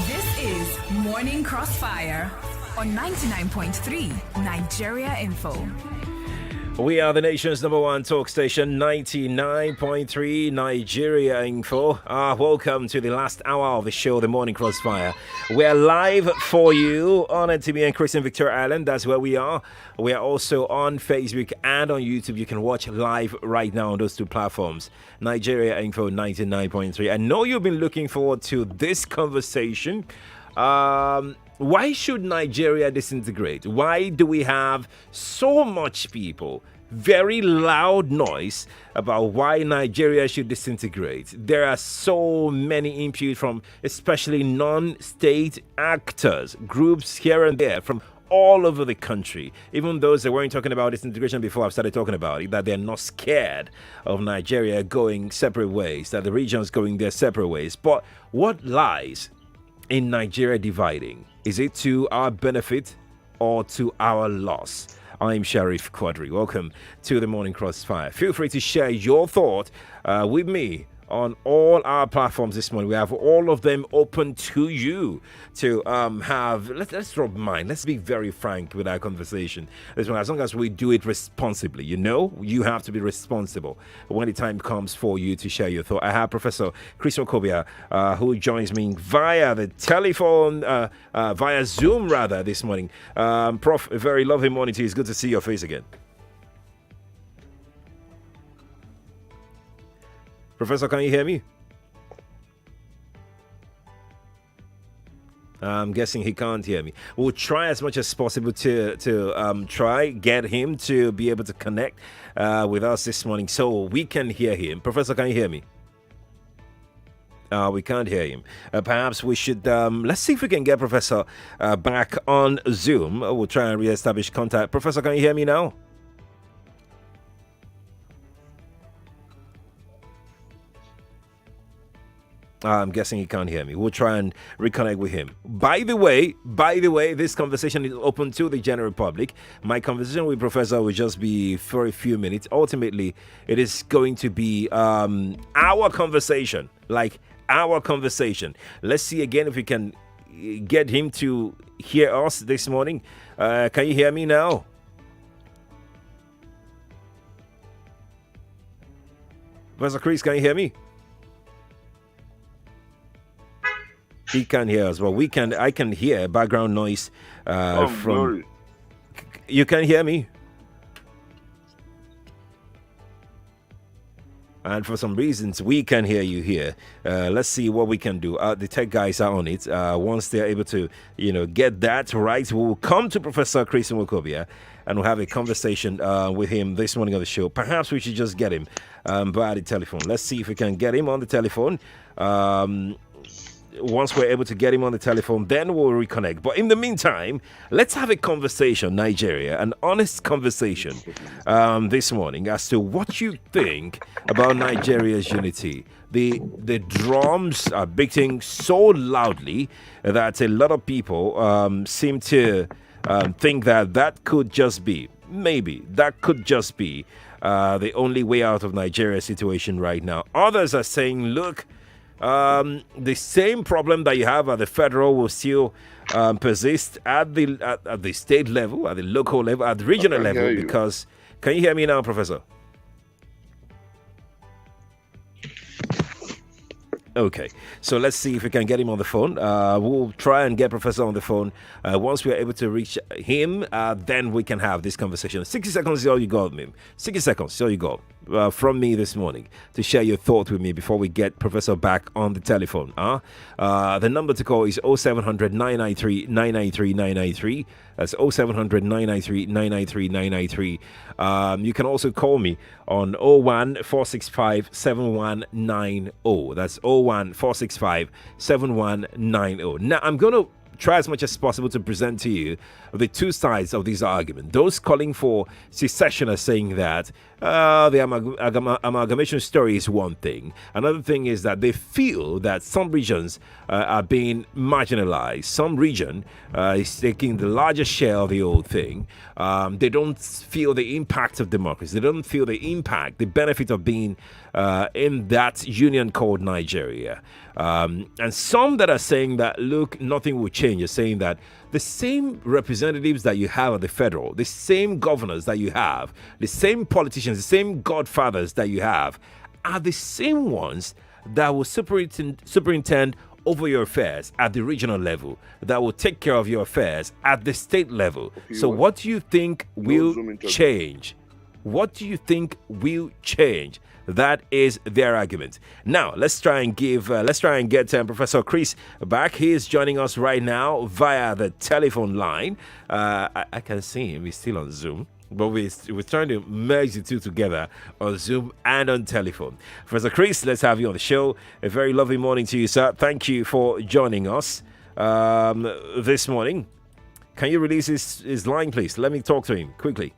This is Morning Crossfire on 99.3 Nigeria Info. We are the nation's number one talk station, 99.3 Nigeria Info. Welcome to the last hour of the show, The Morning Crossfire. We're live for you on NTV and Christian Victoria Island. That's where we are. We are also on Facebook and on YouTube. You can watch live right now on those two platforms. Nigeria Info 99.3. I know you've been looking forward to this conversation. Why should Nigeria disintegrate? Why do we have so much people, very loud noise about why Nigeria should disintegrate? There are so many input from especially non-state actors, groups here and there from all over the country. Even those that weren't talking about disintegration before I've started talking about it, that they're not scared of Nigeria going separate ways, that the region's going their separate ways. But what lies in Nigeria dividing? Is it to our benefit or to our loss? I'm Sheriff Quadry. Welcome to the Morning Crossfire. Feel free to share your thought with me on all our platforms this morning. We have all of them open to you to have. Let's drop mine. Let's be very frank with our conversation this one. As long as we do it responsibly, you have to be responsible when the time comes for you to share your thought. I have Professor Nwokobia who joins me via the telephone, via Zoom rather, this morning. Prof, a very lovely morning to you. It's good to see your face again. Professor, can you hear me? I'm guessing he can't hear me. We'll try as much as possible to try get him to be able to connect with us this morning so we can hear him. Professor, can you hear me? We can't hear him. Perhaps we should, let's see if we can get Professor back on Zoom. We'll try and reestablish contact. Professor, can you hear me now? I'm guessing he can't hear me. We'll try and reconnect with him. By the way, this conversation is open to the general public. My conversation with Professor will just be for a few minutes. Ultimately, it is going to be our conversation, like our conversation. Let's see again if we can get him to hear us this morning. Can you hear me now? Professor Chris, can you hear me? He can't hear us. Well, I can hear background noise from. Glory. You can hear me. And for some reasons, we can hear you here. Let's see what we can do. The tech guys are on it. Once they're able to, get that right, we'll come to Professor Chris Nwokobia and we'll have a conversation with him this morning on the show. Perhaps we should just get him via the telephone. Let's see if we can get him on the telephone. Once we're able to get him on the telephone, then we'll reconnect. But in the meantime, let's have a conversation, Nigeria, an honest conversation this morning as to what you think about Nigeria's unity. The drums are beating so loudly that a lot of people seem to think that could just be, the only way out of Nigeria's situation right now. Others are saying, look, the same problem that you have at the federal will still persist at the state level, at the local level, at the regional level. Because, can you hear me now, Professor? Okay, so let's see if we can get him on the phone. We'll try and get Professor on the phone. Once we are able to reach him, then we can have this conversation. 60 seconds is all you got, ma'am. 60 seconds is all you got from me this morning to share your thought with me before we get Professor back on the telephone. The number to call is 0700 993 993 993. That's 0700 993 993 993. You can also call me on 01 465 7190. That's 01 465 7190. Now, I'm going to try as much as possible to present to you the two sides of this argument. Those calling for secession are saying that the amalgamation story is one thing. Another thing is that they feel that some regions are being marginalized. Some region is taking the largest share of the whole thing. They don't feel the impact of democracy. They don't feel the impact, the benefit of being in that union called Nigeria. And some that are saying that, look, nothing will change, are saying that the same representatives that you have at the federal, the same governors that you have, the same politicians, the same godfathers that you have, are the same ones that will superintend over your affairs at the regional level, that will take care of your affairs at the state level. So what do you think will change? What do you think will change? That is their argument. Now, let's try and get Professor Chris back. He is joining us right now via the telephone line. I can see him. He's still on Zoom. But we're trying to merge the two together on Zoom and on telephone. Professor Chris, let's have you on the show. A very lovely morning to you, sir. Thank you for joining us this morning. Can you release his line, please? Let me talk to him quickly.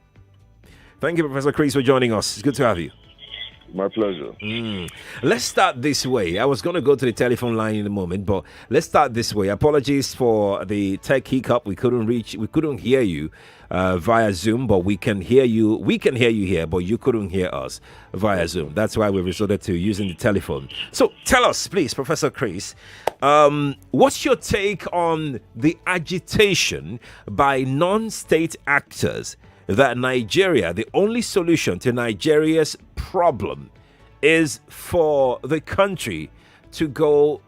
Thank you, Professor Chris, for joining us. It's good to have you. My pleasure. Let's start this way. I was going to go to the telephone line in a moment, but let's start this way. Apologies for the tech hiccup. We couldn't hear you via Zoom, but we can hear you. We can hear you here, but you couldn't hear us via Zoom. That's why we resorted to using the telephone. So tell us, please, Professor Chris, what's your take on the agitation by non-state actors that Nigeria, the only solution to Nigeria's problem is for the country to go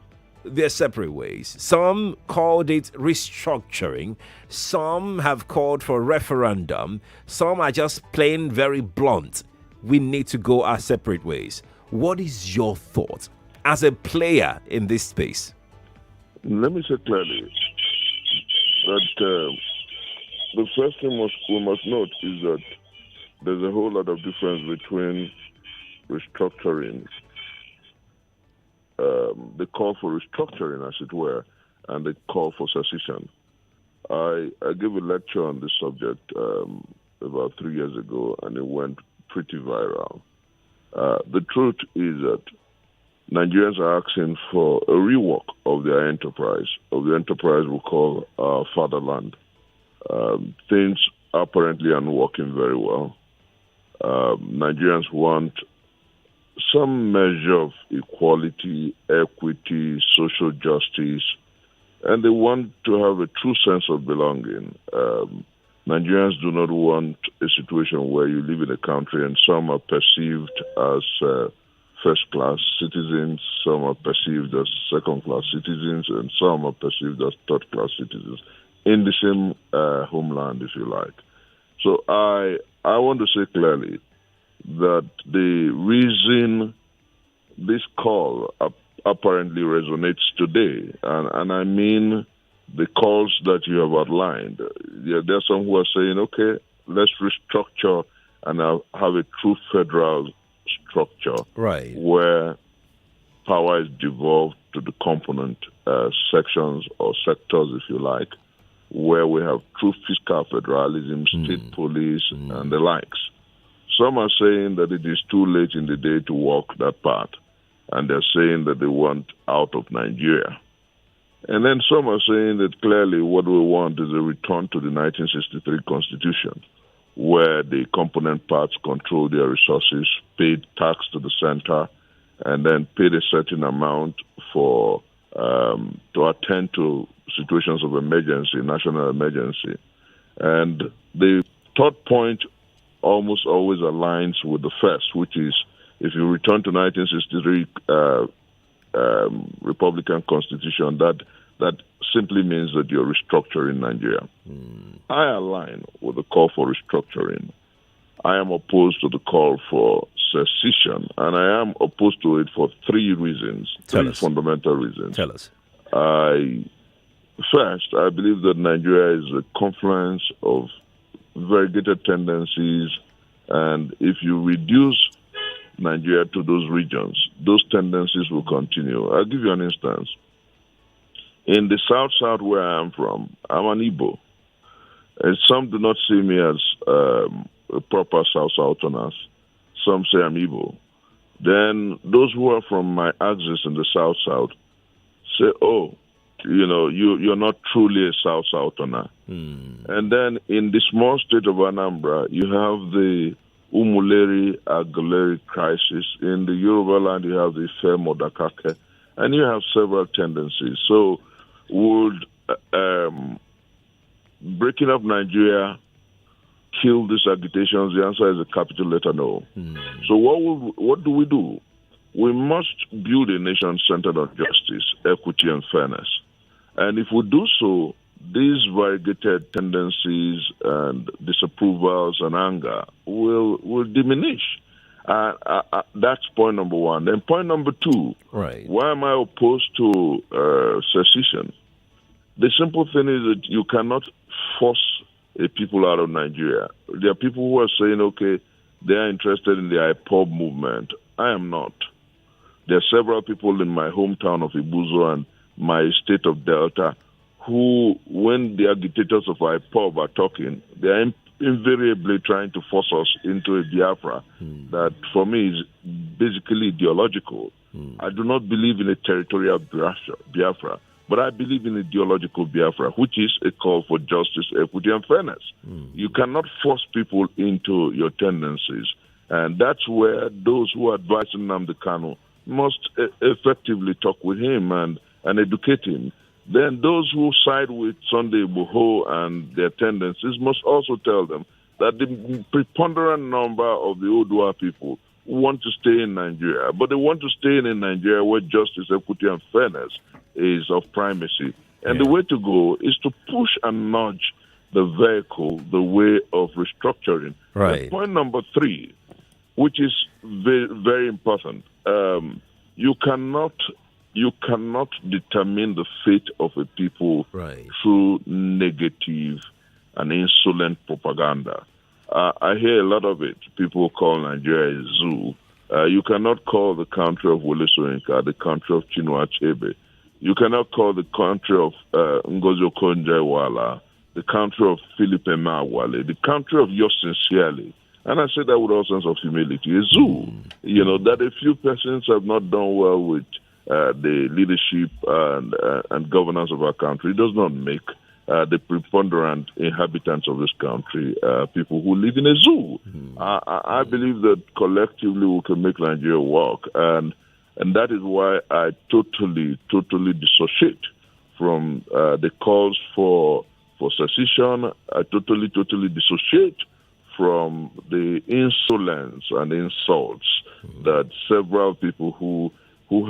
their separate ways? Some called it restructuring. Some have called for referendum. Some are just plain very blunt. We need to go our separate ways. What is your thought as a player in this space? Let me say clearly that the first thing we must note is that there's a whole lot of difference between restructuring, the call for restructuring, as it were, and the call for secession. I gave a lecture on this subject about 3 years ago, and it went pretty viral. The truth is that Nigerians are asking for a rework of their enterprise, of the enterprise we call our fatherland. Things apparently aren't working very well. Nigerians want some measure of equality, equity, social justice, and they want to have a true sense of belonging. Nigerians do not want a situation where you live in a country and some are perceived as first-class citizens, some are perceived as second-class citizens, and some are perceived as third-class citizens in the same homeland, if you like. So I want to say clearly that the reason this call apparently resonates today, and I mean the calls that you have outlined, there are some who are saying, okay, let's restructure and have a true federal structure, right, where power is devolved to the component sections or sectors, if you like, where we have true fiscal federalism, state police, and the likes. Some are saying that it is too late in the day to walk that path, and they're saying that they want out of Nigeria. And then some are saying that clearly what we want is a return to the 1963 Constitution, where the component parts control their resources, paid tax to the center, and then paid a certain amount for to attend to situations of emergency, national emergency. And the third point almost always aligns with the first, which is if you return to 1963 Republican Constitution, that simply means that you're restructuring Nigeria. I align with the call for restructuring. I am opposed to the call for secession, and I am opposed to it for three reasons, three fundamental reasons. Tell us. First, I believe that Nigeria is a confluence of variegated tendencies, and if you reduce Nigeria to those regions, those tendencies will continue. I'll give you an instance. In the South where I am from, I'm an Igbo. And some do not see me as a proper Southerners. Some say I'm Igbo. Then those who are from my axis in the South say, oh, you're not truly a Southerner. And then in the small state of Anambra, you have the Umuleri Aguleri crisis. In the Yoruba land, you have the Ife Modakake. And you have several tendencies. So would breaking up Nigeria kill these agitations? The answer is a capital letter no. So what do we do? We must build a nation centered on justice, equity, and fairness. And if we do so, these variegated tendencies and disapprovals and anger will diminish. That's point number one. Then point number two, right. Why am I opposed to secession? The simple thing is that you cannot force a people out of Nigeria. There are people who are saying, okay, they are interested in the IPOB movement. I am not. There are several people in my hometown of Ibuzo and my state of Delta who, when the agitators of IPOB are talking, they are invariably trying to force us into a Biafra that, for me, is basically ideological. I do not believe in a territorial Biafra, but I believe in ideological Biafra, which is a call for justice, equity, and fairness. You cannot force people into your tendencies, and that's where those who are advising Nnamdi Kanu must effectively talk with him and educate him. Then those who side with Sunday Igboho and their tendencies must also tell them that the preponderant number of the Odua people want to stay in Nigeria, but they want to stay in Nigeria where justice, equity, and fairness is of primacy. And the way to go is to push and nudge the vehicle the way of restructuring. Right. And point number three, which is very, very important, you cannot determine the fate of a people through negative and insolent propaganda. I hear a lot of it. People call Nigeria a zoo. You cannot call the country of Wole Soyinka the country of Chinua Achebe. You cannot call the country of Ngozi Okonjo-Iweala the country of Philippe Emeagwali, the country of yours sincerely. And I say that with all sense of humility. A zoo, that a few persons have not done well with the leadership and governance of our country. It does not make the preponderant inhabitants of this country people who live in a zoo. I believe that collectively we can make Nigeria work, and that is why I totally dissociate from the calls for secession. I totally dissociate from the insolence and insults that several people who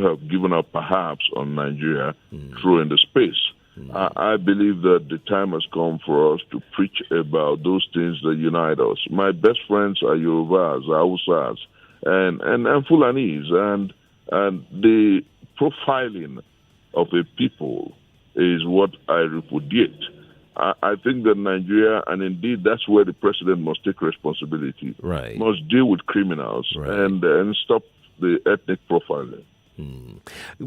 have given up perhaps on Nigeria throw in the space. I believe that the time has come for us to preach about those things that unite us. My best friends are Yorubas, Hausas, and Fulanese, and the profiling of a people is what I repudiate. I think that Nigeria, and indeed that's where the president must take responsibility, must deal with criminals and stop the ethnic profiling.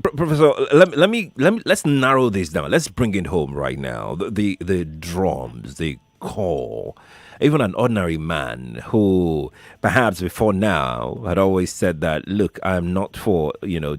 Professor, let's narrow this down. Let's bring it home right now. The drums, the call. Even an ordinary man who perhaps before now had always said that, look, I'm not for,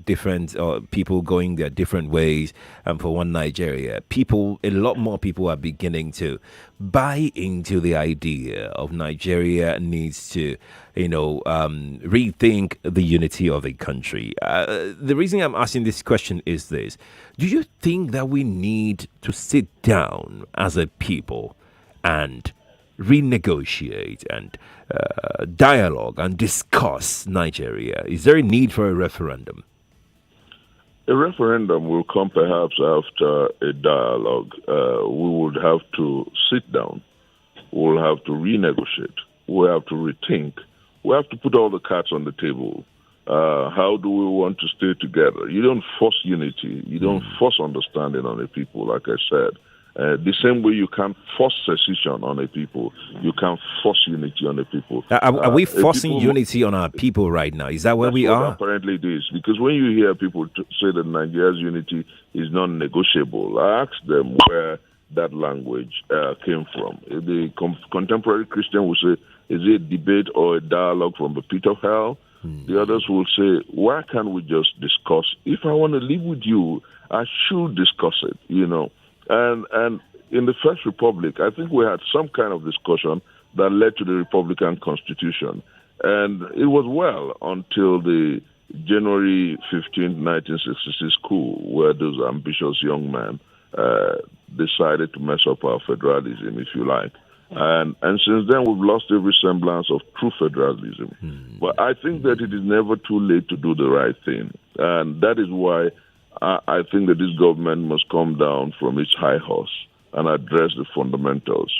different people going their different ways and for one Nigeria. A lot more people are beginning to buy into the idea of Nigeria needs to, rethink the unity of a country. The reason I'm asking this question is this. Do you think that we need to sit down as a people and renegotiate and dialogue and discuss Nigeria? Is there a need for a referendum? A referendum will come perhaps after a dialogue. We would have to sit down. We'll have to renegotiate. We'll have to rethink. We have to put all the cards on the table. How do we want to stay together? You don't force unity. You don't force understanding on the people, like I said. The same way you can't force secession on a people, you can't force unity on a people. Are we forcing unity on our people right now? Is that where we are? Apparently it is. Because when you hear people say that Nigeria's unity is non-negotiable, I ask them where that language came from. The contemporary Christian will say, is it a debate or a dialogue from the pit of hell? The others will say, why can't we just discuss? If I want to live with you, I should discuss it, And in the First Republic, I think we had some kind of discussion that led to the Republican Constitution. And it was well until the January 15, 1966 coup, where those ambitious young men decided to mess up our federalism, if you like. And since then, we've lost every semblance of true federalism. But I think that it is never too late to do the right thing. And that is why I think that this government must come down from its high horse and address the fundamentals.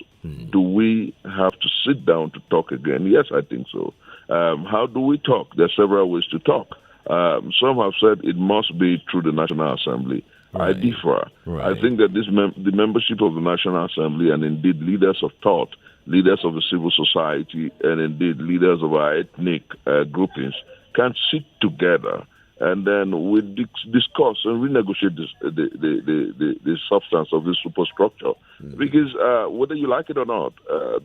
Do we have to sit down to talk again? Yes, I think so. How do we talk? There are several ways to talk. Some have said it must be through the National Assembly. Right. I differ. Right. I think that the membership of the National Assembly and indeed leaders of thought, leaders of the civil society, and indeed leaders of our ethnic groupings can sit together and then we discuss and renegotiate the substance of this superstructure. Because whether you like it or not,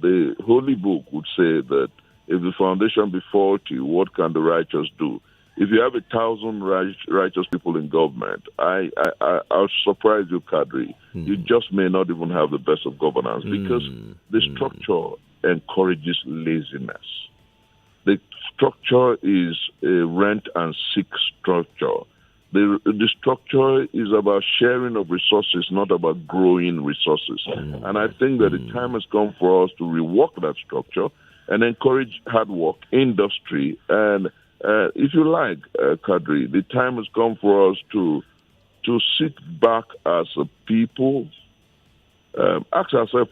the Holy Book would say that if the foundation be faulty, what can the righteous do? If you have 1,000 righteous people in government, I'll surprise you, Quadry. You just may not even have the best of governance because the structure encourages laziness. The structure is a rent and seek structure. The structure is about sharing of resources, not about growing resources. And I think that the time has come for us to rework that structure and encourage hard work, industry, and if you like, Quadry, the time has come for us to sit back as a people, ask ourselves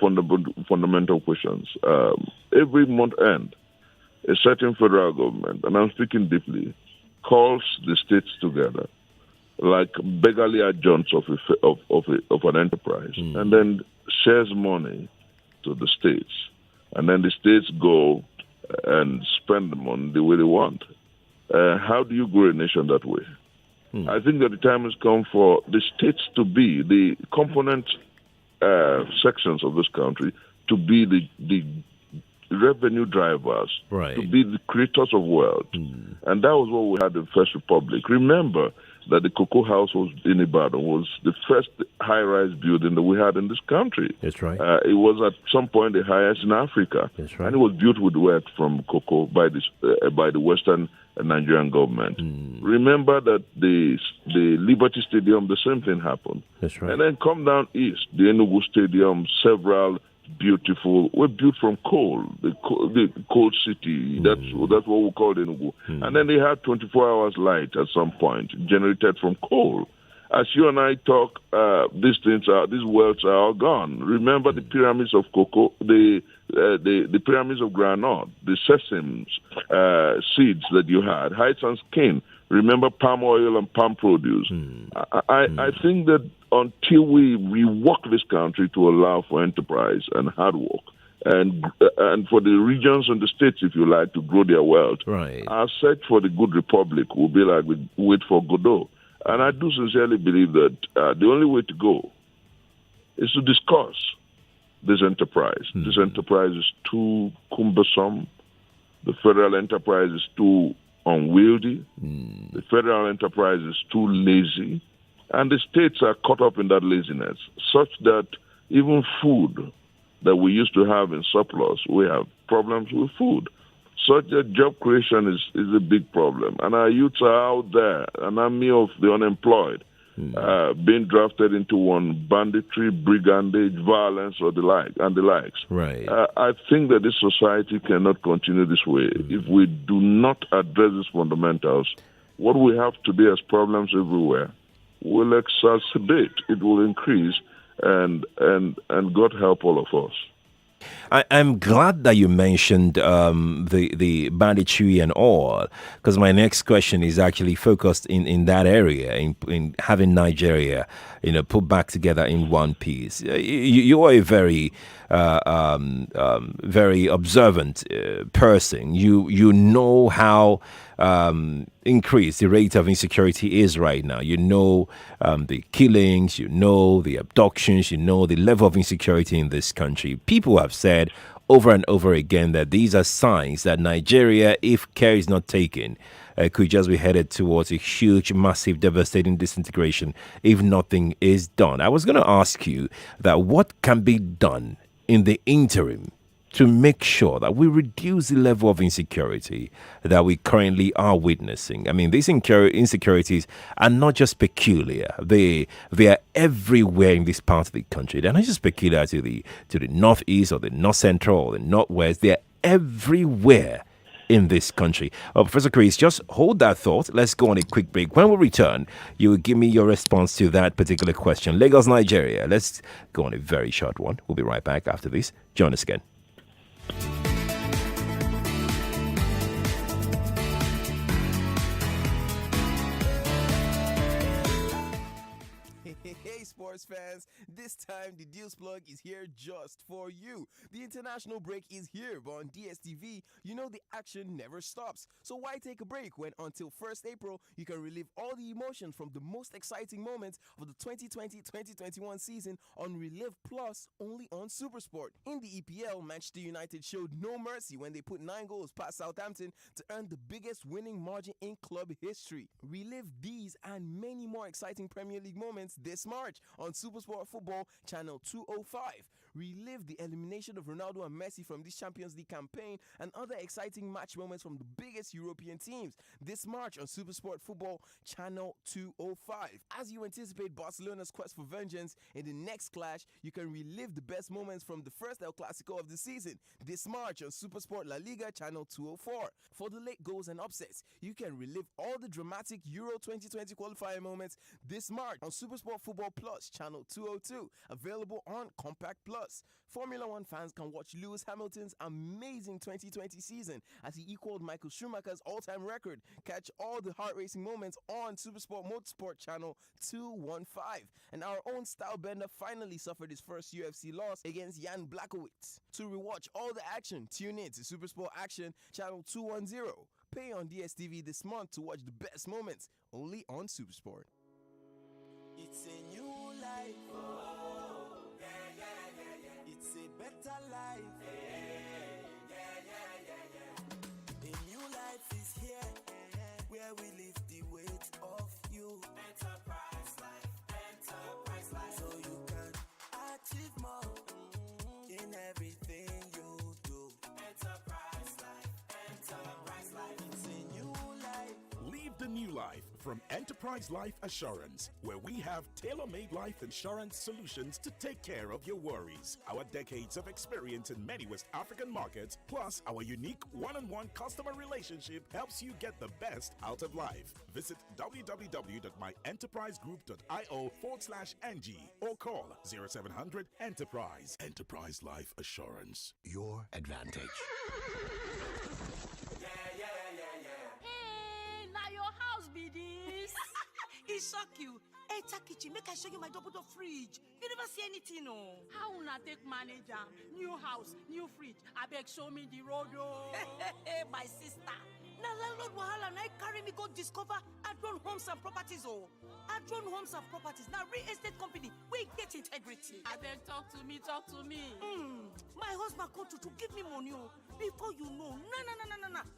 fundamental questions. Every month end, a certain federal government, and I'm speaking deeply, calls the states together like beggarly adjuncts of an enterprise, and then shares money to the states, and then the states go and spend the money the way they want. How do you grow a nation that way? I think that the time has come for the states to be the component sections of this country to be the revenue drivers, to be the creators of wealth. And that was what we had in the First Republic. Remember that the Cocoa House was in Ibadan was the first high-rise building that we had in this country. That's right. It was at some point the highest in Africa. That's right. And it was built with wealth from cocoa by the Western Nigerian government. Remember that the Liberty Stadium, the same thing happened. That's right. And then come down east, the Enugu Stadium, several beautiful, were built from coal, the coal city. That's what we call Enugu. And then they had 24 hours light at some point, generated from coal. As you and I talk, these wells are all gone. Remember the pyramids of cocoa, the pyramids of granite, the sesame seeds that you had, hides and skin. Remember palm oil and palm produce. I think that until we rework this country to allow for enterprise and hard work, and for the regions and the states, if you like, to grow their wealth, our search for the good republic will be like we wait for Godot. And I do sincerely believe that the only way to go is to discuss this enterprise. This enterprise is too cumbersome. The federal enterprise is too unwieldy. The federal enterprise is too lazy. And the states are caught up in that laziness, such that even food that we used to have in surplus, we have problems with food. Such that job creation is a big problem. And our youths are out there, an army of the unemployed, being drafted into one banditry, brigandage, violence, or the likes. Right. I think that this society cannot continue this way. If we do not address these fundamentals, what we have today as problems everywhere will exacerbate. It will increase, and God help all of us. I'm glad that you mentioned the banditry and all, because my next question is actually focused in that area, in having Nigeria, put back together in one piece. You are a very observant person. You know how increased the rate of insecurity is right now. You know the killings, you know the abductions, you know the level of insecurity in this country. People have said over and over again that these are signs that Nigeria, if care is not taken, could just be headed towards a huge, massive, devastating disintegration if nothing is done. I was going to ask you that what can be done in the interim to make sure that we reduce the level of insecurity that we currently are witnessing. I mean, these insecurities are not just peculiar; they are everywhere in this part of the country. They're not just peculiar to the northeast or the north central or the northwest. They're everywhere in this country. Professor Chris, just hold that thought. Let's go on a quick break. When we return, you will give me your response to that particular question. Lagos, Nigeria. Let's go on a very short one. We'll be right back after this. Join us again. Hey, sports fans, this time the Deals Plug is here just for you. The international break is here, but on DSTV, you know the action never stops. So why take a break when until 1st April, you can relive all the emotions from the most exciting moments of the 2020-2021 season on Relive Plus only on Supersport. In the EPL, Manchester United showed no mercy when they put 9 goals past Southampton to earn the biggest winning margin in club history. Relive these and many more exciting Premier League moments this March on Supersport Football Channel 205. Relive the elimination of Ronaldo and Messi from this Champions League campaign and other exciting match moments from the biggest European teams this March on Supersport Football Channel 205. As you anticipate Barcelona's quest for vengeance in the next clash, you can relive the best moments from the first El Clasico of the season this March on Supersport La Liga Channel 204. For the late goals and upsets, you can relive all the dramatic Euro 2020 qualifier moments this March on Supersport Football Plus Channel 202, available on Compact Plus. Formula One fans can watch Lewis Hamilton's amazing 2020 season as he equaled Michael Schumacher's all-time record. Catch all the heart racing moments on Supersport Motorsport Channel 215. And our own style bender finally suffered his first UFC loss against Jan Blachowicz. To rewatch all the action, tune in to Supersport Action Channel 210. Pay on DSTV this month to watch the best moments only on Supersport. It's a new life. It's a better life. A new life is here, where we lift the weight of you. Enterprise life. So you can achieve more in everything you do. Enterprise life. It's a new life. Live the new life from Enterprise Life Assurance, where we have tailor-made life insurance solutions to take care of your worries. Our decades of experience in many West African markets, plus our unique one-on-one customer relationship, helps you get the best out of life. Visit www.myenterprisegroup.io/NG or call 0700 Enterprise. Enterprise Life Assurance, your advantage. It shock you. Enter kitchen, make I show you my double door fridge. You never see anything, no. How una take manage am? New house, new fridge. Abeg show me the road, oh. My sister. Now landlord wahala na carry me go discover Adron Homes and Properties, oh. Adron Homes and Properties, now real estate company. We get integrity. Abeg talk to me. My husband called to give me money, oh. Before you know, no.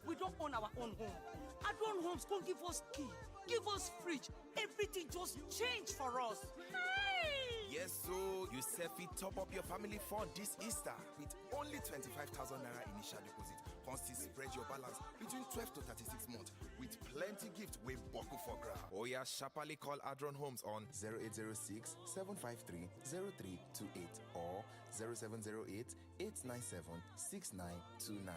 We don't own our own home. Adron Homes can't give us key. Give us fridge. Everything just changed for us. Hey! Yes, so you selfie top up your family fund this Easter with only 25,000 naira initial deposit. Constantly spread your balance between 12 to 36 months with plenty gift we buckle for grab. Oh yeah, sharply call Adron Homes on 0806 753 0328 or 0708 897 6929.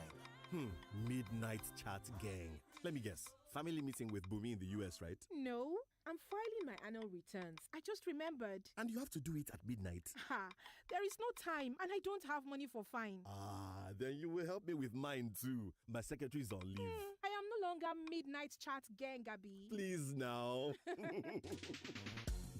Midnight chat gang. Let me guess. Family meeting with Bumi in the US, right? No, I'm filing my annual returns. I just remembered. And you have to do it at midnight. Ha! There is no time and I don't have money for fine. Then you will help me with mine too. My secretary is on leave. I am no longer midnight chat gang, Gabi. Please now.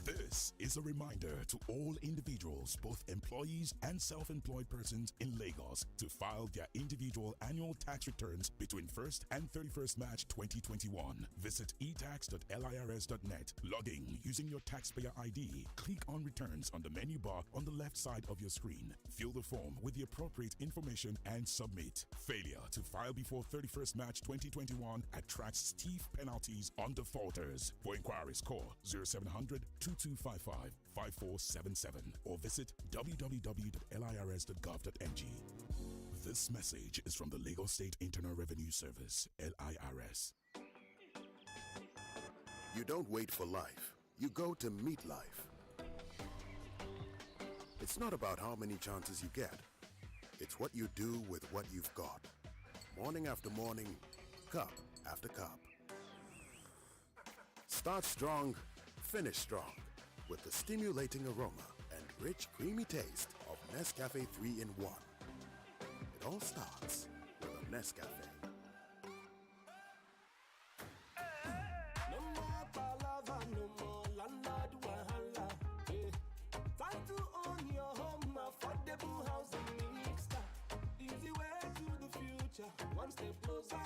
This is a reminder to all individuals, both employees and self-employed persons in Lagos, to file their individual annual tax returns between 1st and 31st March 2021. Visit etax.lirs.net. Log in using your taxpayer ID. Click on Returns on the menu bar on the left side of your screen. Fill the form with the appropriate information and submit. Failure to file before 31st March 2021 attracts stiff penalties on defaulters. For inquiries, call 0700 2255-5477 or visit www.lirs.gov.ng. This message is from the Lagos State Internal Revenue Service, LIRS. You don't wait for life. You go to meet life. It's not about how many chances you get. It's what you do with what you've got. Morning after morning, cup after cup. Start strong, finish strong with the stimulating aroma and rich, creamy taste of Nescafe 3-in-1. It all starts with a Nescafe. No more palava, no more landlord wahala. Time to own your home, affordable housing mixta. Easy way to the future, one step closer.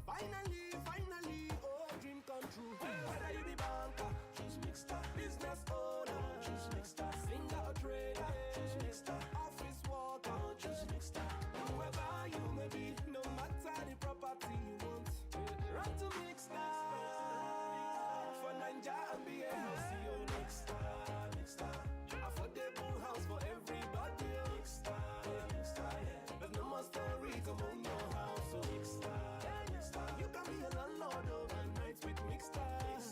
Finally, oh dream come true. Whether you be banker, choose Mixta. Business owner, choose Mixta. Singer or trader, choose Mixta. Office worker, choose Mixta. Whoever you may be, no matter the property you want, run to Mixta. For Ninja and BL, see you Mixta. Affordable house for everybody. Mixta, yeah. There's no more story, come on your house, so Mixta. You can be a landlord overnight with Mixta, yeah.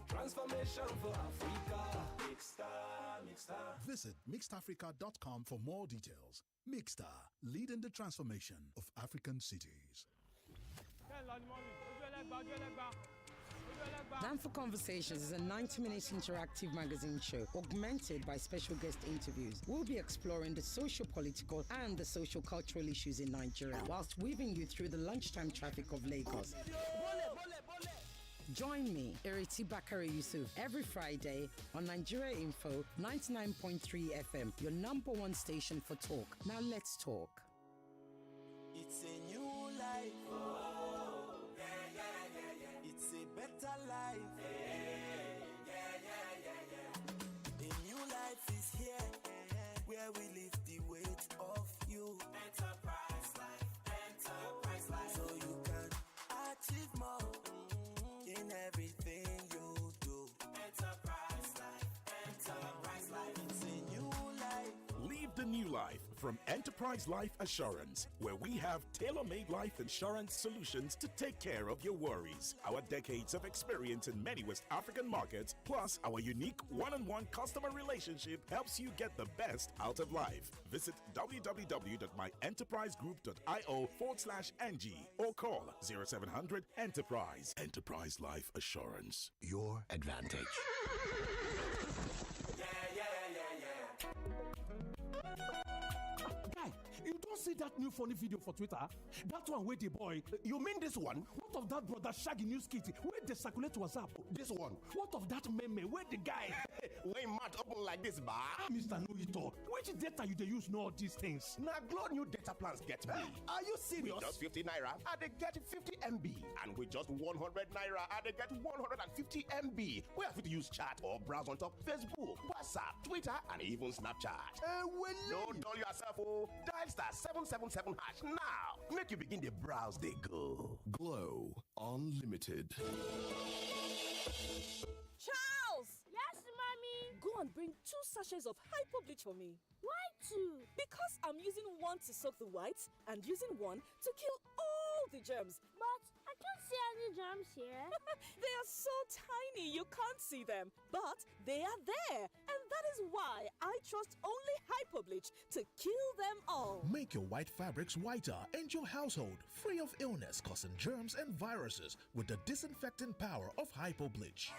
Transformation for Africa. Mixta. Visit mixedafrica.com for more details. Mixta, leading the transformation of African cities. Down for Conversations is a 90-minute interactive magazine show augmented by special guest interviews. We'll be exploring the socio-political and the social-cultural issues in Nigeria whilst weaving you through the lunchtime traffic of Lagos. Join me, Eriti Bakari Yusuf, every Friday on Nigeria Info 99.3 FM, your number one station for talk. Now let's talk. It's a new life. Oh, yeah. It's a better life. Yeah. A new life is here, where we lift the weight of you. Enterprise life. So you can achieve more in everything you do. Enterprise life. It's a new life. Live the new life from Enterprise Life Assurance, where we have tailor-made life insurance solutions to take care of your worries. Our decades of experience in many West African markets, plus our unique one-on-one customer relationship, helps you get the best out of life. Visit www.myenterprisegroup.io/NG or call 0700 Enterprise. Enterprise Life Assurance. Your advantage. Guy, you don't see that new funny video for Twitter? That one with the boy. You mean this one? What of that brother Shaggy News Kitty? Where they circulate WhatsApp? This one. What of that meme? Where the guy? When mouth open like this, ba? Mr. Noito, which data you they use know all these things? Now, Glow new data plans get me. Are you serious? With just 50 naira, and they get 50 MB. And with just 100 naira, and they get 150 MB. We have to use chat or browse on top Facebook, WhatsApp, Twitter, and even Snapchat. Don't dull yourself, oh. Dial *777# now. Make you begin the browse, they go. Glow Unlimited. Charles! Yes, mommy? Go and bring 2 sachets of hypo bleach for me. Why 2? Because I'm using one to soak the whites and using one to kill all the germs. But I can't see any germs here. They are so tiny you can't see them. But they are there. And that is why I trust only Hypobleach to kill them all. Make your white fabrics whiter and your household free of illness causing germs and viruses with the disinfecting power of Hypobleach.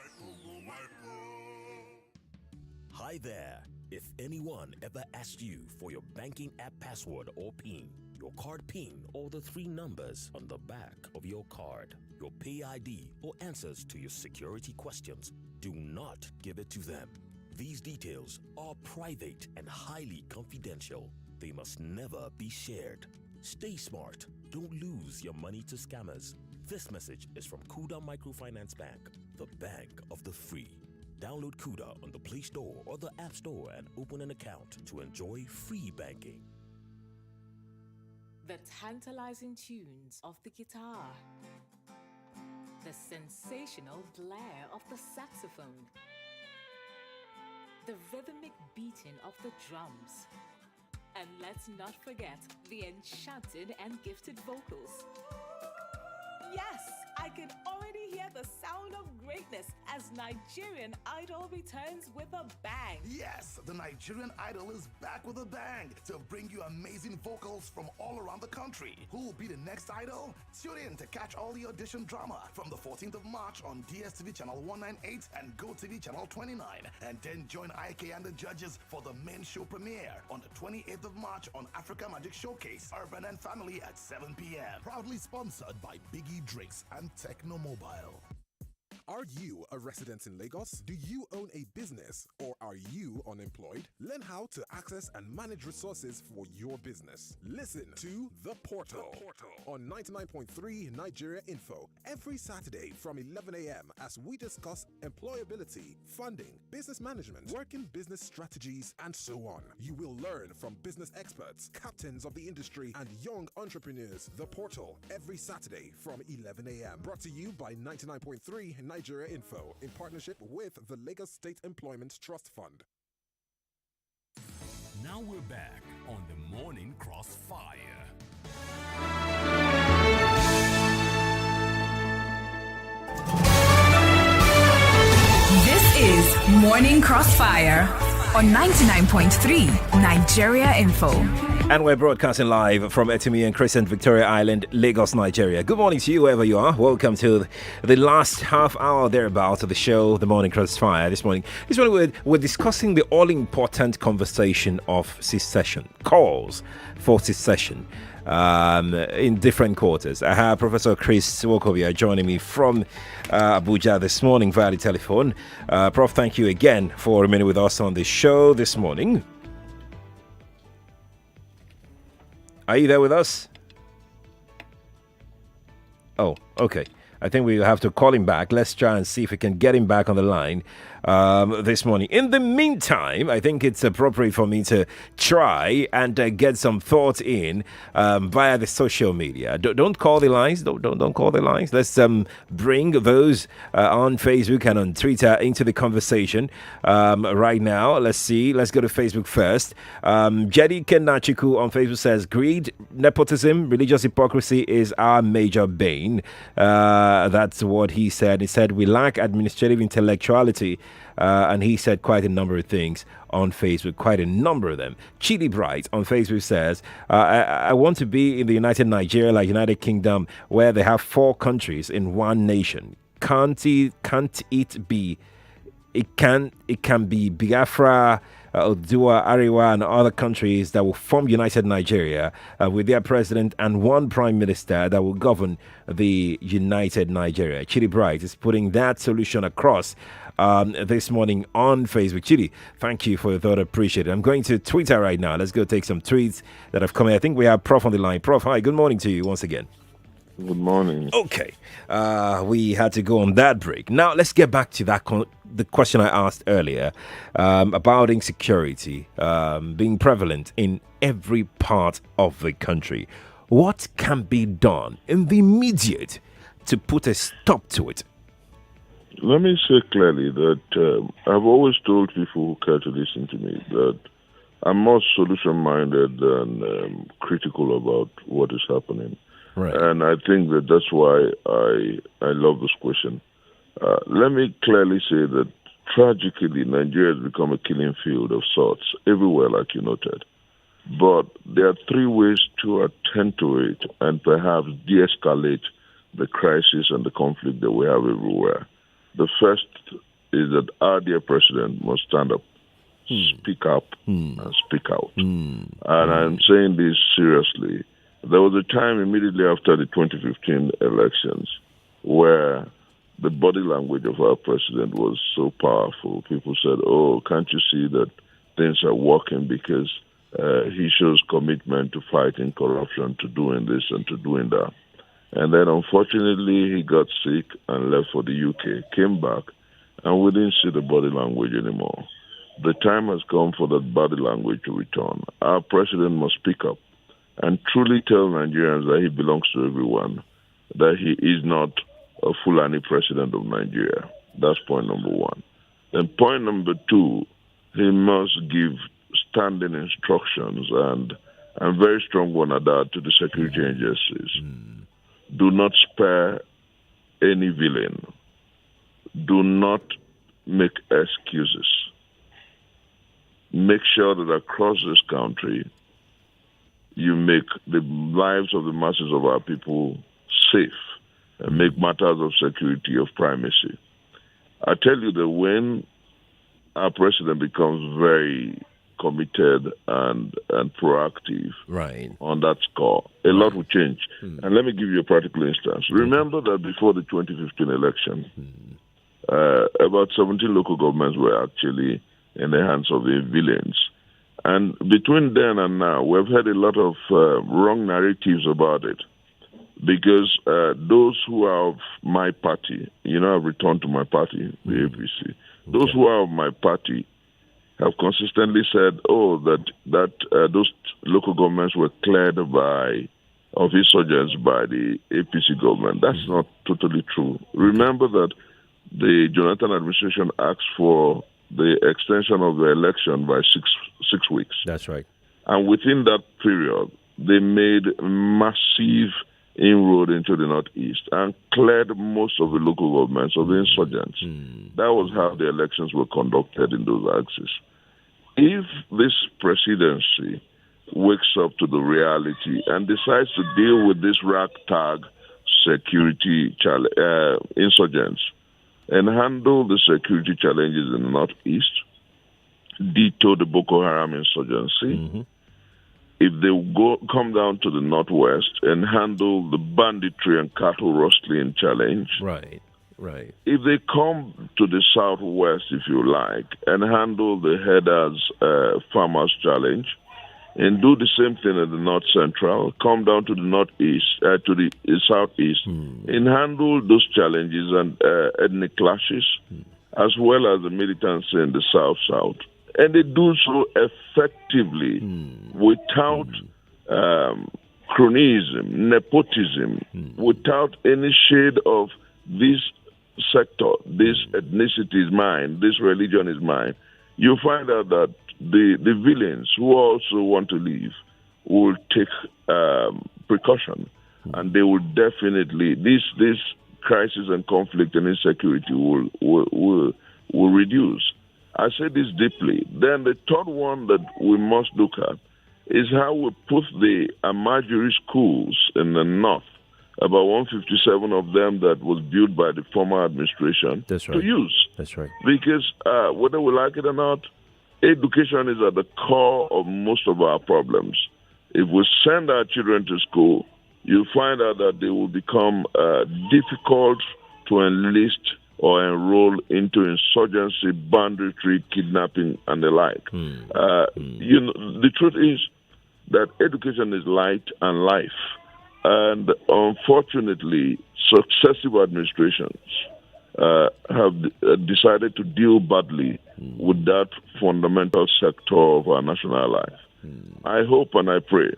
Hi there. If anyone ever asked you for your banking app password or PIN, your card PIN or the 3 numbers on the back of your card, your pay ID or answers to your security questions, do not give it to them. These details are private and highly confidential. They must never be shared. Stay smart. Don't lose your money to scammers. This message is from Kuda Microfinance Bank, the bank of the free. Download Kuda on the Play Store or the App Store and open an account to enjoy free banking. The tantalizing tunes of the guitar, the sensational blare of the saxophone, the rhythmic beating of the drums, and let's not forget the enchanted and gifted vocals. Yes, I can already hear the sound of greatness as Nigerian Idol returns with a bang. Yes, the Nigerian Idol is back with a bang to bring you amazing vocals from all around the country. Who will be the next idol? Tune in to catch all the audition drama from the 14th of March on DSTV channel 198 and GoTV channel 29. And then join IK and the judges for the main show premiere on the 28th of March on Africa Magic Showcase, Urban and Family at 7 p.m. Proudly sponsored by Biggie Drinks and Techno Mobile. Are you a resident in Lagos? Do you own a business or are you unemployed? Learn how to access and manage resources for your business. Listen to The Portal, on 99.3 Nigeria Info every Saturday from 11 a.m. as we discuss employability, funding, business management, working business strategies, and so on. You will learn from business experts, captains of the industry, and young entrepreneurs. The Portal every Saturday from 11 a.m. Brought to you by 99.3 Nigeria Info in partnership with the Lagos State Employment Trust Fund. Now we're back on the Morning Crossfire. This is Morning Crossfire on 99.3 Nigeria Info. And we're broadcasting live from Etimi and Crescent, Victoria Island, Lagos, Nigeria. Good morning to you, wherever you are. Welcome to the last half hour thereabouts of the show, The Morning Crossfire. This morning we're discussing the all-important conversation of secession, calls for secession in different quarters. I have Professor Nwokobia joining me from Abuja this morning via the telephone. Prof, thank you again for remaining with us on the show this morning. Are you there with us? Oh, okay. I think we have to call him back. Let's try and see if we can get him back on the line this morning. In the meantime, I think it's appropriate for me to try and get some thoughts in via the social media. Don't call the lines. Don't call the lines. Let's bring those on Facebook and on Twitter into the conversation right now. Let's see. Let's go to Facebook first. Jedi Kenachiku on Facebook says, greed, nepotism, religious hypocrisy is our major bane. That's what he said. He said, we lack administrative intellectuality. And he said quite a number of things on Facebook, quite a number of them. Chili Bright on Facebook says, I want to be in the United Nigeria, like United Kingdom, where they have 4 countries in one nation. Can't it be? It can be Biafra, Odua, Ariwa, and other countries that will form United Nigeria with their president and one prime minister that will govern the United Nigeria. Chili Bright is putting that solution across this morning on Facebook. Chili, thank you for your thought. Appreciate it. I'm going to Twitter right now. Let's go take some tweets that have come in. I think we have Prof on the line. Prof, hi, good morning to you once again. Good morning. Okay. We had to go on that break. Now, let's get back to that the question I asked earlier about insecurity being prevalent in every part of the country. What can be done in the immediate to put a stop to it? Let me say clearly that I've always told people who care to listen to me that I'm more solution-minded than critical about what is happening. Right. And I think that's why I love this question. Let me clearly say that tragically, Nigeria has become a killing field of sorts everywhere, like you noted. But there are three ways to attend to it and perhaps de-escalate the crisis and the conflict that we have everywhere. The first is that our dear president must stand up, speak up, and speak out. And I'm saying this seriously. There was a time immediately after the 2015 elections where the body language of our president was so powerful. People said, oh, can't you see that things are working because he shows commitment to fighting corruption, to doing this and to doing that. And then, unfortunately, he got sick and left for the UK, came back, and we didn't see the body language anymore. The time has come for that body language to return. Our president must speak up and truly tell Nigerians that he belongs to everyone, that he is not a Fulani president of Nigeria. That's point number one. Then point number two, he must give standing instructions and very strong one at that to the security agencies. Do not spare any villain. Do not make excuses. Make sure that across this country, you make the lives of the masses of our people safe and make matters of security of primacy. I tell you that when our president becomes very committed and proactive on that score, a lot will change. And let me give you a practical instance. Remember that before the 2015 election, about 17 local governments were actually in the hands of the villains. And between then and now, we've had a lot of wrong narratives about it. Because those who are of my party, I've returned to my party, the APC. Those who are of my party have consistently said, that those local governments were cleared of insurgents by the APC government. That's not totally true. Remember that the Jonathan administration asked for the extension of the election by six weeks. That's right. And within that period, they made massive inroad into the Northeast and cleared most of the local governments of the insurgents. That was how the elections were conducted in those axes. If this presidency wakes up to the reality and decides to deal with this ragtag security insurgents and handle the security challenges in the Northeast, ditto the Boko Haram insurgency, if they come down to the Northwest and handle the banditry and cattle rustling challenge, if they come to the Southwest, if you like, and handle the headers farmers challenge, and do the same thing in the North Central, come down to the Northeast, to the Southeast, and handle those challenges and ethnic clashes, as well as the militancy in the South, and they do so effectively without cronyism, nepotism, without any shade of this sector, this ethnicity is mine, this religion is mine. You find out that the villains who also want to leave will take precaution, and they will definitely, this crisis and conflict and insecurity will reduce. I say this deeply. Then the third one that we must look at is how we put the Amajiri schools in the north, about 157 of them that was built by the former administration, to use. That's right. Because whether we like it or not, education is at the core of most of our problems. If we send our children to school, you'll find out that they will become difficult to enlist or enroll into insurgency, banditry, kidnapping, and the like. The truth is that education is light and life. And unfortunately, successive administrations have decided to deal badly with that fundamental sector of our national life. I hope and I pray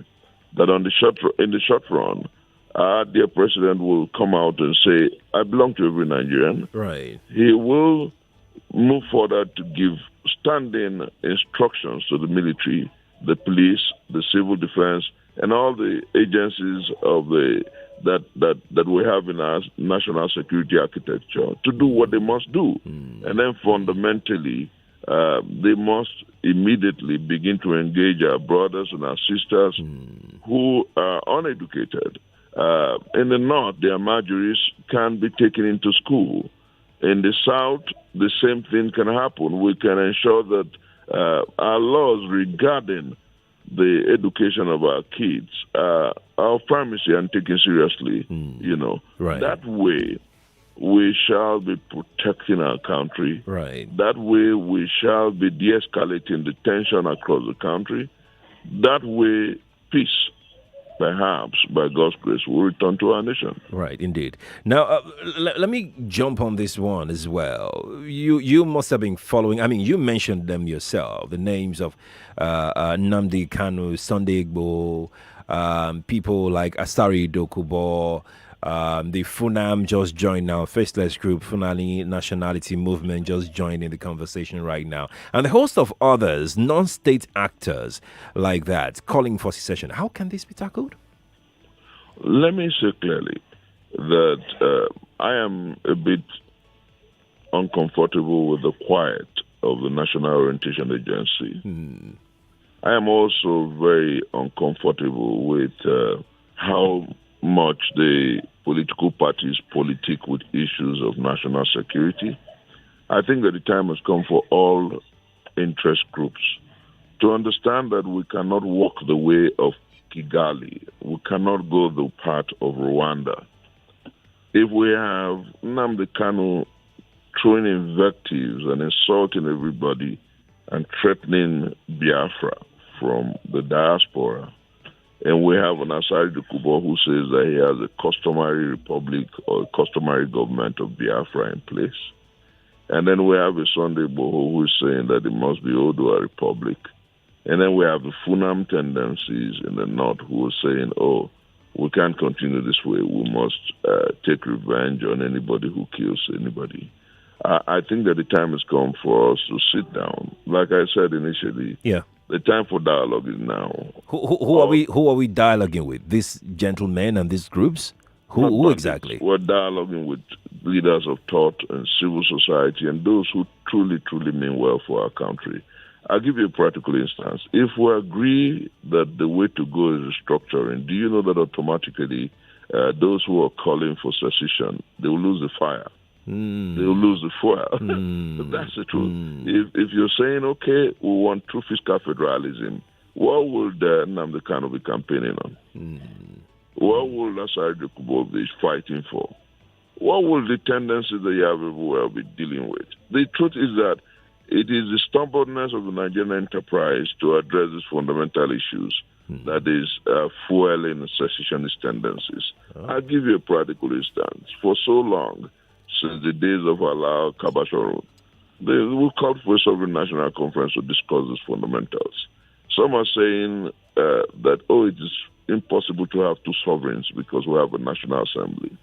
that in the short run, our dear president will come out and say, I belong to every Nigerian. Right. He will move further to give standing instructions to the military, the police, the civil defense, and all the agencies of the that we have in our national security architecture to do what they must do. And then fundamentally, they must immediately begin to engage our brothers and our sisters who are uneducated. In the North, their marjories can be taken into school. In the South, the same thing can happen. We can ensure that our laws regarding the education of our kids are primacy and taken seriously. Right. That way, we shall be protecting our country. Right. That way, we shall be de-escalating the tension across the country. That way, peace, perhaps, by God's grace, will return to our nation. Right, indeed. Now, let me jump on this one as well. You must have been following, I mean, you mentioned them yourself, the names of Nnamdi Kanu, Sunday Igbo, people like Asari Dokubo, the Funam just joined now, Faceless Group, Funani Nationality Movement just joined in the conversation right now. And a host of others, non-state actors like that, calling for secession. How can this be tackled? Let me say clearly that I am a bit uncomfortable with the quiet of the National Orientation Agency. I am also very uncomfortable with how much the political parties politic with issues of national security. I think that the time has come for all interest groups to understand that we cannot walk the way of Kigali. We cannot go the path of Rwanda. If we have Nnamdi Kanu throwing invectives and insulting everybody and threatening Biafra from the diaspora, and we have an Asari Dokubo who says that he has a customary republic or customary government of Biafra in place. And then we have a Sunday Boho who is saying that it must be Odua Republic. And then we have the Funam tendencies in the North who are saying, oh, we can't continue this way. We must take revenge on anybody who kills anybody. I think that the time has come for us to sit down. Like I said initially, the time for dialogue is now. Who are we dialoguing with? These gentlemen and these groups? Who exactly? We're dialoguing with leaders of thought and civil society and those who truly, truly mean well for our country. I'll give you a practical instance. If we agree that the way to go is restructuring, do you know that automatically those who are calling for secession, they will lose the fire? They will lose the fuel. That's the truth. If you're saying, okay, we want true fiscal federalism, what will Nnamdi Kanu be campaigning on? What will Asari Dokubo be fighting for? What will the tendencies that you have everywhere be dealing with? The truth is that it is the stubbornness of the Nigerian enterprise to address these fundamental issues that is fueling secessionist tendencies. I'll give you a practical instance. For so long, since the days of Allah Kabashoro, we called for a sovereign national conference to discuss these fundamentals. Some are saying that, it is impossible to have two sovereigns because we have a national assembly.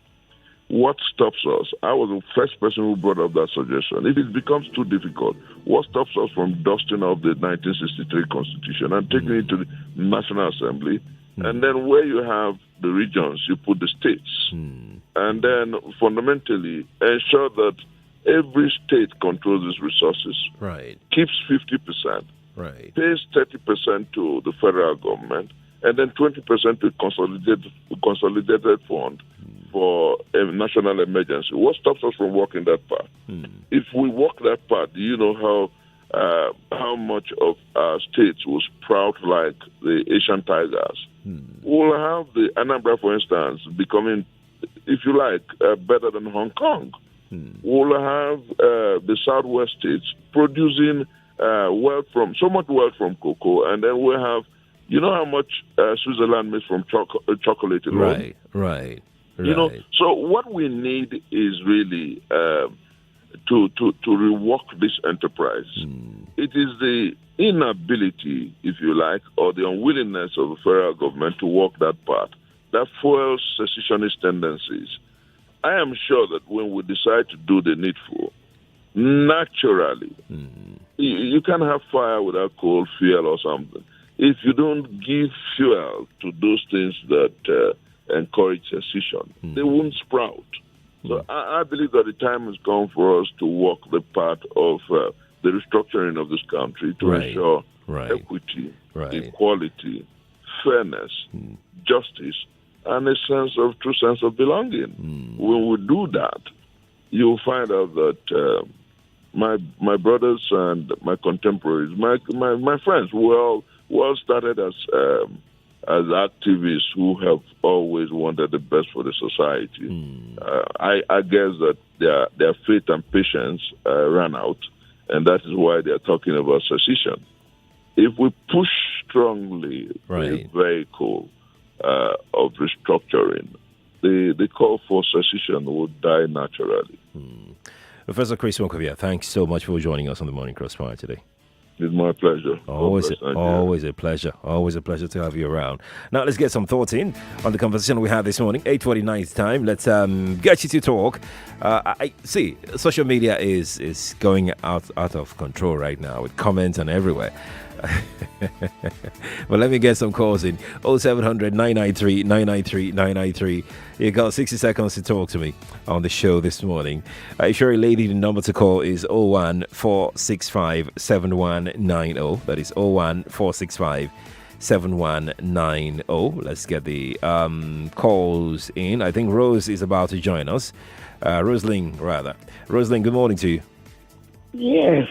What stops us? I was the first person who brought up that suggestion. If it becomes too difficult, what stops us from dusting off the 1963 Constitution and taking it to the National Assembly? And then where you have the regions, you put the states. And then fundamentally ensure that every state controls its resources. Right. Keeps 50%. Right. Pays 30% to the federal government. And then 20% to consolidated fund for a national emergency. What stops us from walking that path? If we walk that path, do you know how much of our states will sprout like the Asian tigers? We'll have the Anambra, for instance, becoming, if you like, better than Hong Kong. We'll have the Southwest states producing so much wealth from cocoa, and then we'll have, you know how much Switzerland makes from chocolate alone? Right. You know, so what we need is really to rework this enterprise. It is the inability, if you like, or the unwillingness of the federal government to walk that path that fuels secessionist tendencies. I am sure that when we decide to do the needful, naturally, you can't have fire without coal, fuel, or something. If you don't give fuel to those things that encourage secession, they won't sprout. So I believe that the time has come for us to walk the path of the restructuring of this country to ensure equity, equality, fairness, justice, and a true sense of belonging. When we do that, you'll find out that my brothers and my contemporaries, my friends, were all started as activists who have always wanted the best for the society. I guess that their faith and patience ran out, and that is why they are talking about secession. If we push strongly the vehicle of restructuring, the call for secession would die naturally. Professor Chris Nwokobia, thanks so much for joining us on the Morning Crossfire today. It's my pleasure. Always a pleasure. Always a pleasure to have you around. Now, let's get some thoughts in on the conversation we had this morning. 8:49 time. Let's get you to talk. I see social media is going out of control right now with comments and everywhere. But let me get some calls in. 0700 993 993 993. You got 60 seconds to talk to me on the show this morning. If you're a lady, the number to call is 01465 7190. That is 01465 7190. Let's get the calls in. I think Rose is about to join us. Rosalind, good morning to you. Yes,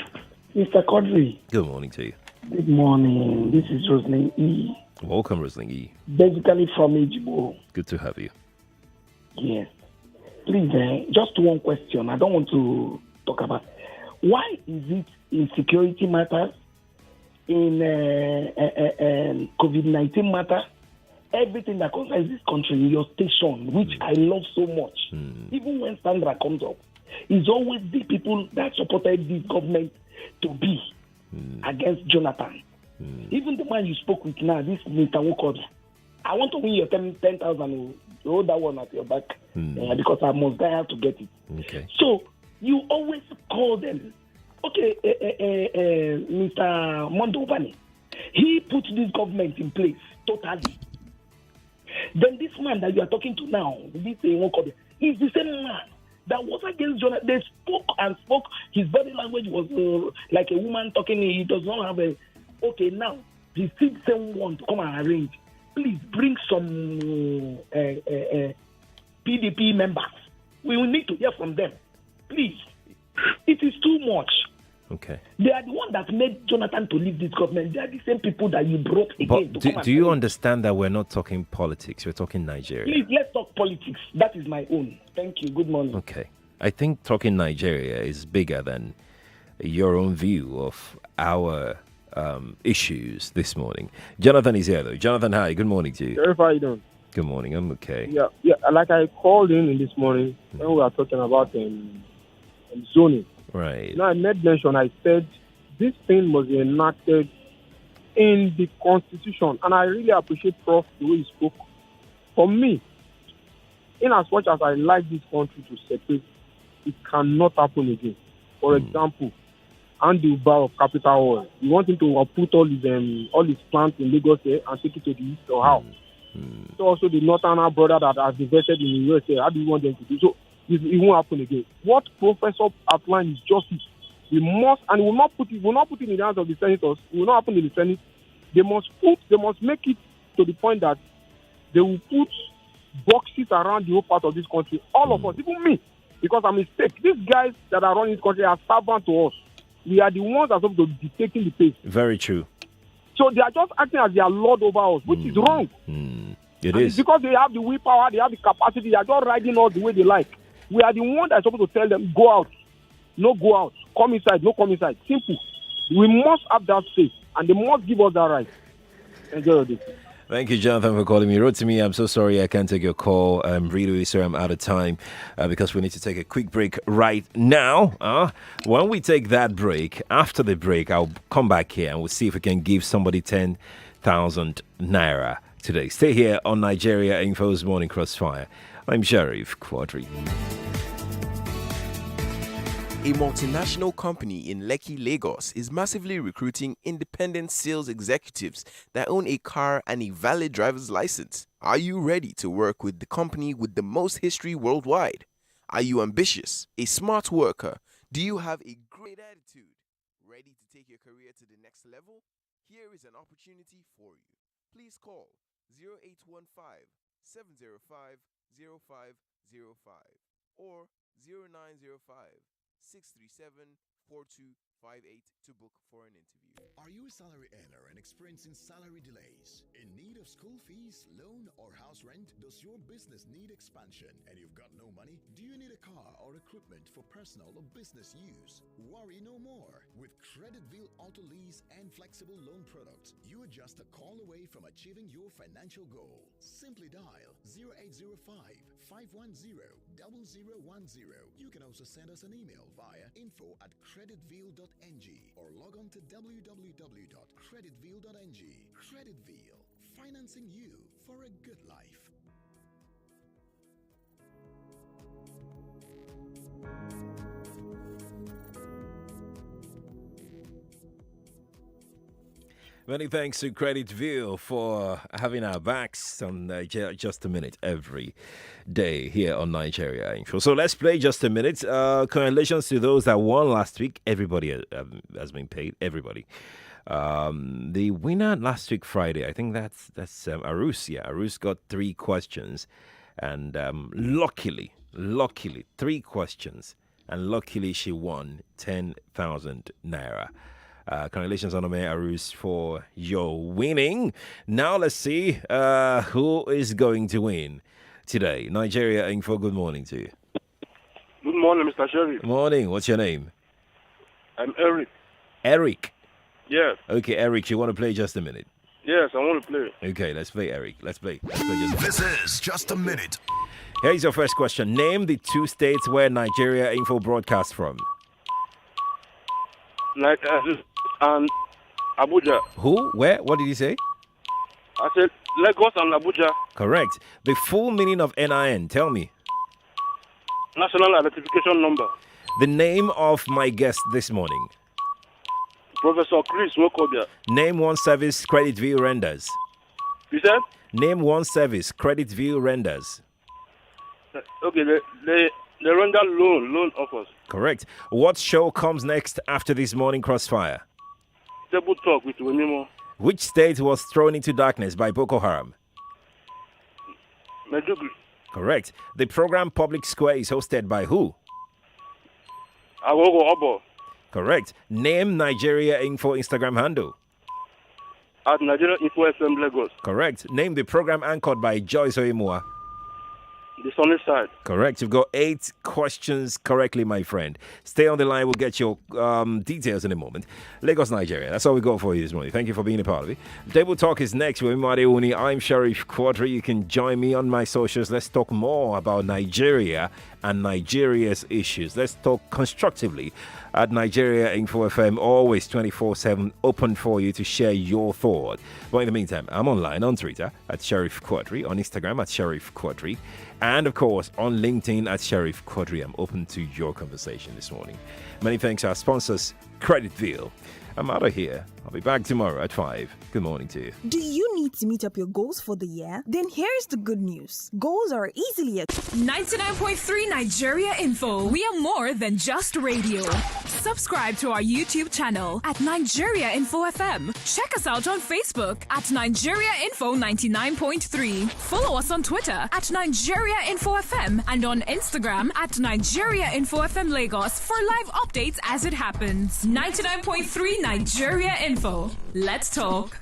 Mr. Quadry. Good morning to you. Good morning. This is Rosalind E. Welcome, Rosalind E. Basically from Ejibo. Good to have you. Yes. Please, just one question. I don't want to talk about why is it insecurity matters, in COVID-19 matter, everything that concerns this country, your station, which I love so much, even when Sandra comes up, is always the people that supported this government to be against Jonathan. Even the man you spoke with now, this Mr. Nwokobia, I want to win your 10,000. You hold that one at your back because I must die have to get it. Okay. So you always call them. Okay, Mr. Mondobani, he put this government in place totally. Then this man that you are talking to now, this Nwokobia, is the same man that was against Jonathan. They spoke. His body language was like a woman talking. He does not have a. Okay, now he still the same one to come and arrange. Please bring some PDP members. We will need to hear from them. Please. It is too much. Okay. They are the one that made Jonathan to leave this government. They are the same people that you brought again. But do you understand that we're not talking politics? We're talking Nigeria. Please, let's talk politics. That is my own. Thank you. Good morning. Okay. I think talking Nigeria is bigger than your own view of our issues this morning. Jonathan is here, though. Jonathan, hi. Good morning to you. Sheriff, how you doing? Good morning. I'm okay. Yeah. Like I called in this morning when we were talking about zoning. Right. Now I made mention. I said this thing must be enacted in the Constitution, and I really appreciate Prof the way he spoke. For me, in as much as I like this country to separate, it cannot happen again. For example, Andy Uba of Capital Oil, you want him to put all his plants in Lagos here and take it to the east, or how? So also the Northern brother that has invested in the USA, how do you want them to do? So it won't happen again. What Professor outlined is justice. We must, and we will not put it in the hands of the senators. It will not happen in the Senate. They must make it to the point that they will put boxes around the whole part of this country. All of us, even me, because I'm a mistake. These guys that are running this country are servants to us. We are the ones that are supposed to be dictating the pace. Very true. So they are just acting as their lord over us, which is wrong. It and is. it's because they have the willpower, they have the capacity, they are just riding us the way they like. We are the ones that are supposed to tell them, go out, no go out, come inside, no come inside. Simple. We must have that faith, and they must give us that right. Enjoy your day. Thank you, Jonathan, for calling me. Wrote to me, I'm so sorry I can't take your call. I'm really sorry I'm out of time because we need to take a quick break right now. When we take that break, after the break, I'll come back here and we'll see if we can give somebody 10,000 naira today. Stay here on Nigeria Info's Morning Crossfire. I'm Sheriff Quadry. A multinational company in Lekki, Lagos is massively recruiting independent sales executives that own a car and a valid driver's license. Are you ready to work with the company with the most history worldwide? Are you ambitious, a smart worker? Do you have a great attitude? Ready to take your career to the next level? Here is an opportunity for you. Please call 0815 705 0505 or 0905 637 4258 to book for an interview. Are you a salary earner and experiencing salary delays? In need of school fees, loan, or house rent? Does your business need expansion and you've got no money? Do you need a car or equipment for personal or business use? Worry no more. With Creditville Auto Lease and flexible loan products, you are just a call away from achieving your financial goal. Simply dial 0805 510 0010. You can also send us an email via info@creditville.ng or log on to www.creditville.ng. Creditville, financing you for a good life. Many thanks to Creditville for having our backs on Just a Minute every day here on Nigeria Info. So let's play Just a Minute. Congratulations to those that won last week. Everybody has been paid. Everybody. The winner last week, Friday, I think that's Arus. Yeah, Arus got 3 questions. And luckily, 3 questions. And luckily she won 10,000 naira. Congratulations on Arus for your winning. Now let's see who is going to win today. Nigeria Info, good morning to you. Good morning, Mr. Sheriff. Morning. What's your name? I'm Eric. Eric? Yes. Okay, Eric, you want to play Just a Minute? Yes, I want to play. Okay, let's play, Eric. Let's play Just a This Minute. is Just a Minute. Here's your first question. Name the 2 states where Nigeria Info broadcasts from. And Abuja. Who? Where? What did you say? I said Lagos and Abuja. Correct. The full meaning of NIN, tell me. National Identification Number. The name of my guest this morning. Professor Chris Nwokobia. Name one service Creditville renders. You said? Name one service Creditville renders. Okay, they render loan offers. Correct. What show comes next after this morning crossfire? Table Talk with Wenimo. Which state was thrown into darkness by Boko Haram? Medugri. Correct. The program Public Square is hosted by who? Agogo Obo. Correct. Name Nigeria Info Instagram handle. At Nigeria Info FM Lagos. Correct. Name the program anchored by Joyce Oimua. The sunny side. Correct. You've got 8 questions correctly, my friend. Stay on the line. We'll get your details in a moment. Lagos, Nigeria. That's all we got for you this morning. Thank you for being a part of it. Table Talk is next with Imade Uni. I'm Sheriff Quadry. You can join me on my socials. Let's talk more about Nigeria and Nigeria's issues. Let's talk constructively at Nigeria Info FM, always 24/7 open for you to share your thought. But in the meantime, I'm online on Twitter at Sheriff Quadry, on Instagram at Sheriff Quadry, and of course on LinkedIn at Sheriff Quadry. I'm open to your conversation this morning. Many thanks to our sponsors, Creditville. I'm out of here. I'll be back tomorrow at 5. Good morning to you. Do you need to meet up your goals for the year? Then here's the good news. Goals are easily achieved. 99.3 Nigeria Info. We are more than just radio. Subscribe to our YouTube channel at Nigeria Info FM. Check us out on Facebook at Nigeria Info 99.3. Follow us on Twitter at Nigeria Info FM and on Instagram at Nigeria Info FM Lagos for live updates as it happens. 99.3 Nigeria Info. Let's talk.